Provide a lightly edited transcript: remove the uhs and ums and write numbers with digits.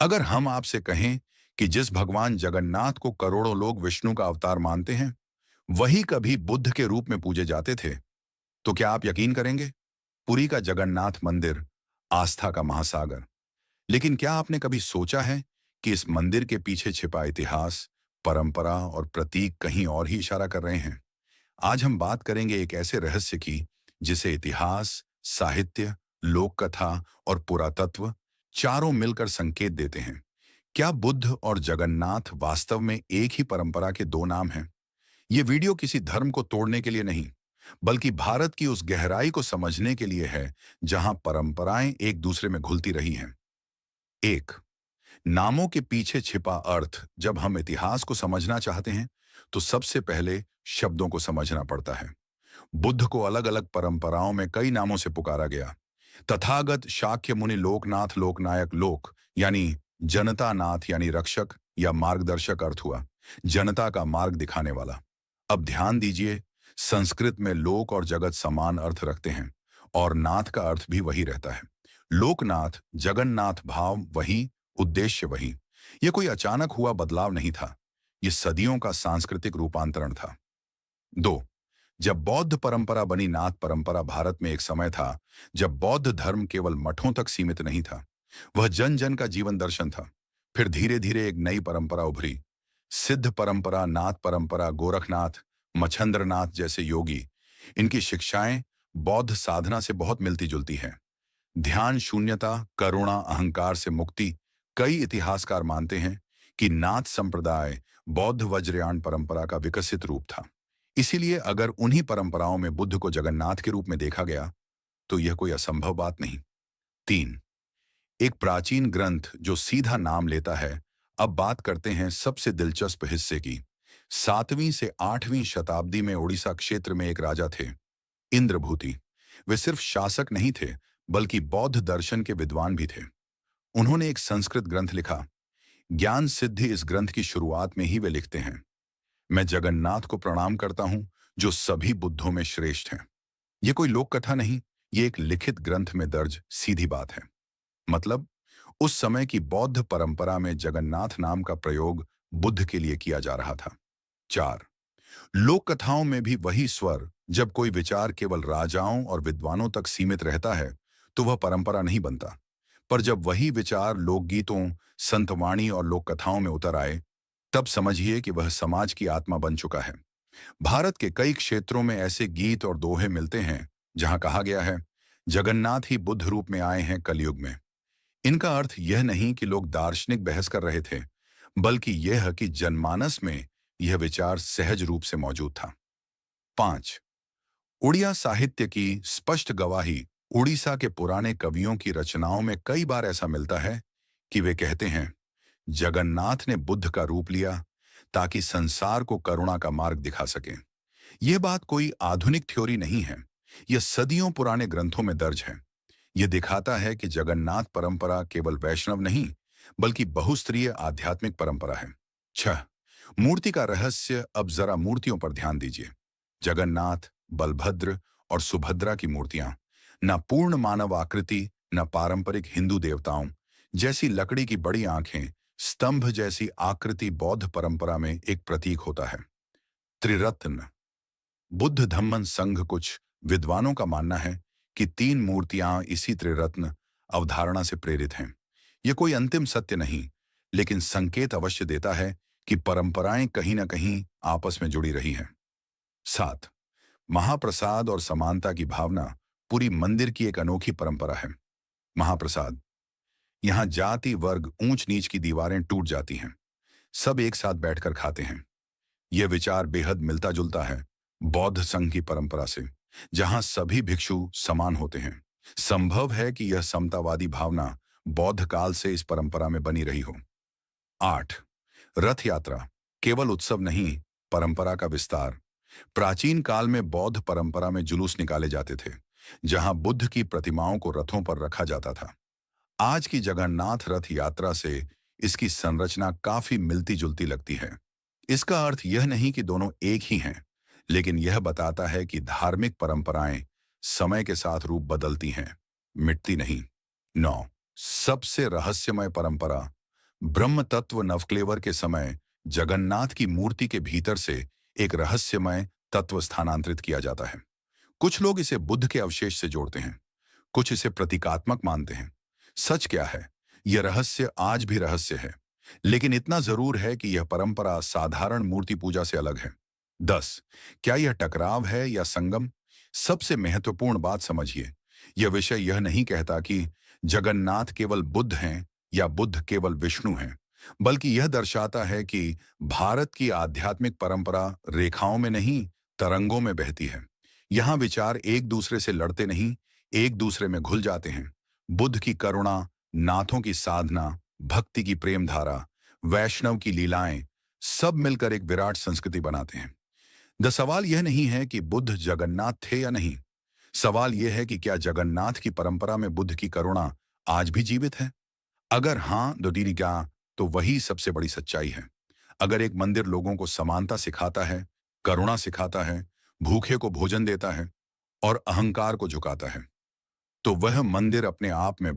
अगर हम आपसे कहें कि जिस भगवान जगन्नाथ को करोड़ों लोग विष्णु का अवतार मानते हैं, वही कभी बुद्ध के रूप में पूजे जाते थे, तो क्या आप यकीन करेंगे? पुरी का जगन्नाथ मंदिर, आस्था का महासागर। लेकिन क्या आपने कभी सोचा है कि इस मंदिर के पीछे छिपा इतिहास, परंपरा और प्रतीक कहीं और ही इशारा कर रहे हैं? आज हम बात करेंगे एक ऐसे रहस्य की जिसे इतिहास, साहित्य, लोक कथा और पुरातत्व चारों मिलकर संकेत देते हैं। क्या बुद्ध और जगन्नाथ वास्तव में एक ही परंपरा के दो नाम हैं? ये वीडियो किसी धर्म को तोड़ने के लिए नहीं, बल्कि भारत की उस गहराई को समझने के लिए है जहां परंपराएं एक दूसरे में घुलती रही हैं। एक, नामों के पीछे छिपा अर्थ। जब हम इतिहास को समझना चाहते हैं, तो सबसे पहले शब्दों को समझना पड़ता है। बुद्ध को अलग अलग परंपराओं में कई नामों से पुकारा गया। तथागत, शाक्य मुनि, लोकनाथ, लोकनायक, लोक यानी जनता, नाथ यानी रक्षक या मार्गदर्शक अर्थ हुआ, जनता का मार्ग दिखाने वाला। अब ध्यान दीजिए, संस्कृत में लोक और जगत समान अर्थ रखते हैं और नाथ का अर्थ भी वही रहता है। लोकनाथ, जगन्नाथ, भाव वही, उद्देश्य वही। यह कोई अचानक हुआ बदलाव नहीं था, यह सदियों का सांस्कृतिक रूपांतरण था। दो, जब बौद्ध परंपरा बनी नाथ परंपरा, भारत में एक समय था जब बौद्ध धर्म केवल मठों तक सीमित नहीं था, वह जन जन का जीवन दर्शन था। फिर धीरे धीरे एक नई परंपरा उभरी, सिद्ध परंपरा, नाथ परंपरा, गोरखनाथ, मच्छंद्रनाथ जैसे योगी। इनकी शिक्षाएं बौद्ध साधना से बहुत मिलती जुलती हैं। ध्यान, शून्यता, करुणा, अहंकार से मुक्ति। कई इतिहासकार मानते हैं कि नाथ संप्रदाय बौद्ध वज्रयान परंपरा का विकसित रूप था। इसीलिए अगर उन्हीं परंपराओं में बुद्ध को जगन्नाथ के रूप में देखा गया, तो यह कोई असंभव बात नहीं। तीन, एक प्राचीन ग्रंथ जो सीधा नाम लेता है। अब बात करते हैं सबसे दिलचस्प हिस्से की। 7वीं से 8वीं शताब्दी में उड़ीसा क्षेत्र में एक राजा थे, इंद्रभूति। वे सिर्फ शासक नहीं थे, बल्कि बौद्ध दर्शन के विद्वान भी थे। उन्होंने एक संस्कृत ग्रंथ लिखा, ज्ञान सिद्धि। इस ग्रंथ की शुरुआत में ही वे लिखते हैं, मैं जगन्नाथ को प्रणाम करता हूं, जो सभी बुद्धों में श्रेष्ठ हैं। यह कोई लोक कथा नहीं, ये एक लिखित ग्रंथ में दर्ज सीधी बात है। मतलब, उस समय की बौद्ध परंपरा में जगन्नाथ नाम का प्रयोग बुद्ध के लिए किया जा रहा था। चार, लोक कथाओं में भी वही स्वर। जब कोई विचार केवल राजाओं और विद्वानों तक सीमित रहता है, तो वह परंपरा नहीं बनता। पर जब वही विचार लोकगीतों, संतवाणी और लोक कथाओं में उतर आए, तब समझिए कि वह समाज की आत्मा बन चुका है। भारत के कई क्षेत्रों में ऐसे गीत और दोहे मिलते हैं जहां कहा गया है, जगन्नाथ ही बुद्ध रूप में आए हैं कलयुग में। इनका अर्थ यह नहीं कि लोग दार्शनिक बहस कर रहे थे, बल्कि यह कि जनमानस में यह विचार सहज रूप से मौजूद था। 5, उड़िया साहित्य की स्पष्ट गवाही। उड़ीसा के पुराने कवियों की रचनाओं में कई बार ऐसा मिलता है कि वे कहते हैं, जगन्नाथ ने बुद्ध का रूप लिया ताकि संसार को करुणा का मार्ग दिखा सके। यह बात कोई आधुनिक थ्योरी नहीं है, यह सदियों पुराने ग्रंथों में दर्ज है। यह दिखाता है कि जगन्नाथ परंपरा केवल वैष्णव नहीं, बल्कि बहुस्तरीय आध्यात्मिक परंपरा है। 6, मूर्ति का रहस्य। अब जरा मूर्तियों पर ध्यान दीजिए। जगन्नाथ, बलभद्र और सुभद्रा की मूर्तियां न पूर्ण मानव आकृति, न पारंपरिक हिंदू देवताओं जैसी लकड़ी की बड़ी आंखें, स्तंभ जैसी आकृति बौद्ध परंपरा में एक प्रतीक होता है। त्रिरत्न, बुद्ध धम्मन संघ। कुछ विद्वानों का मानना है कि 3 मूर्तियां इसी त्रिरत्न अवधारणा से प्रेरित हैं। यह कोई अंतिम सत्य नहीं, लेकिन संकेत अवश्य देता है कि परंपराएं कहीं न कहीं आपस में जुड़ी रही हैं। 7, महाप्रसाद और समानता की भावना। पूरी मंदिर की एक अनोखी परंपरा है, महाप्रसाद। यहां जाति, वर्ग, ऊंच नीच की दीवारें टूट जाती हैं, सब एक साथ बैठकर खाते हैं। यह विचार बेहद मिलता जुलता है बौद्ध संघ की परंपरा से, जहां सभी भिक्षु समान होते हैं। संभव है कि यह समतावादी भावना बौद्ध काल से इस परंपरा में बनी रही हो। 8, रथ यात्रा। केवल उत्सव नहीं, परंपरा का विस्तार। प्राचीन काल में बौद्ध परंपरा में जुलूस निकाले जाते थे, जहां बुद्ध की प्रतिमाओं को रथों पर रखा जाता था। आज की जगन्नाथ रथ यात्रा से इसकी संरचना काफी मिलती जुलती लगती है। इसका अर्थ यह नहीं कि दोनों एक ही हैं, लेकिन यह बताता है कि धार्मिक परंपराएं समय के साथ रूप बदलती हैं, मिटती नहीं। 9, सबसे रहस्यमय परंपरा, ब्रह्म तत्व नवक्लेवर के समय जगन्नाथ की मूर्ति के भीतर से एक रहस्यमय तत्व स्थानांतरित किया जाता है। कुछ लोग इसे बुद्ध के अवशेष से जोड़ते हैं, कुछ इसे प्रतीकात्मक मानते हैं। सच क्या है? यह रहस्य आज भी रहस्य है, लेकिन इतना जरूर है कि यह परंपरा साधारण मूर्ति पूजा से अलग है। 10. क्या यह टकराव है या संगम? सबसे महत्वपूर्ण बात समझिए, यह विषय यह नहीं कहता कि जगन्नाथ केवल बुद्ध हैं या बुद्ध केवल विष्णु हैं, बल्कि यह दर्शाता है कि भारत की आध्यात्मिक परंपरा रेखाओं में नहीं, तरंगों में बहती है। यहाँ विचार एक दूसरे से लड़ते नहीं, एक दूसरे में घुल जाते हैं। बुद्ध की करुणा, नाथों की साधना, भक्ति की प्रेम धारा, वैष्णव की लीलाएं, सब मिलकर एक विराट संस्कृति बनाते हैं। द सवाल यह नहीं है कि बुद्ध जगन्नाथ थे या नहीं। सवाल यह है कि क्या जगन्नाथ की परंपरा में बुद्ध की करुणा आज भी जीवित है? अगर हाँ, दीदी क्या, तो वही सबसे बड़ी सच्चाई है। अगर एक मंदिर लोगों को समानता सिखाता है, करुणा सिखाता है, भूखे को भोजन देता है और अहंकार को झुकाता है, तो वह मंदिर अपने आप में